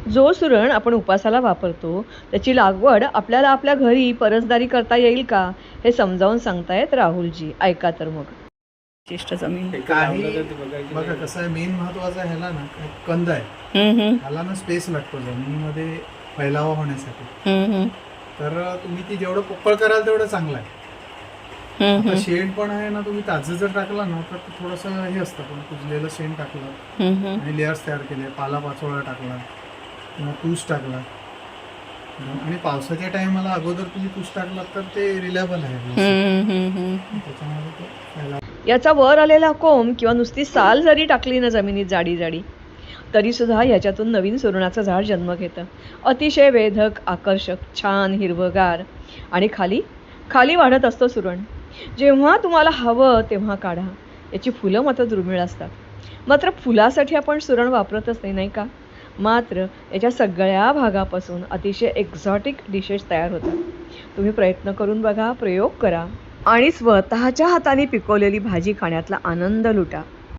जो सुरण आपण उपासाला वापरतो त्याची लागवड आपल्याला आपल्या घरी परसदारी करता येईल का, हे समजावून सांगतायत राहुलजी. ऐका तर मग. विशिष्ट जमीन काही बघा कसं आहे, मेन महत्वाचा ह्याला ना कंद आहे, ह्याला ना स्पेस लागतो जमिनीमध्ये फैलावा होण्यासाठी. तर तुम्ही ती जेवढं पोकळ कराल तेवढं चांगलं आहे. आता शेण पण आहे ना, तुम्ही ताजं जर टाकला ना तर थोडंसं हे असतं, पण कुजलेलं शेण टाकलं आणि लेअर्स तयार केले, पालापाचोळा टाकला किंवा तूस टाकला, आणि पावसाच्या टायमाला अगोदर तुम्ही तूस टाकलात तर ते रिलायबल आहे, त्याच्यामुळे तो फैलावा. याचा वर आलेला कोंब किंवा नुसती साल जरी टाकली ना जमिनीत जाडी जाडी, तरीसुद्धा याच्यातून नवीन सुरणाचं झाड जन्म घेतं. अतिशय वेधक, आकर्षक, छान हिरवगार, आणि खाली खाली वाढत असतं सुरण. जेव्हा तुम्हाला हवं तेव्हा काढा. याची फुलं मात्र दुर्मिळ असतात. मात्र फुलासाठी आपण सुरण वापरतच नाही का. मात्र याच्या सगळ्या भागापासून अतिशय एक्झॉटिक डिशेस तयार होतात. तुम्ही प्रयत्न करून बघा, प्रयोग करा आणि स्वतःच्या हाताने पिकवलेली भाजी खाण्यातला आनंद लुटा.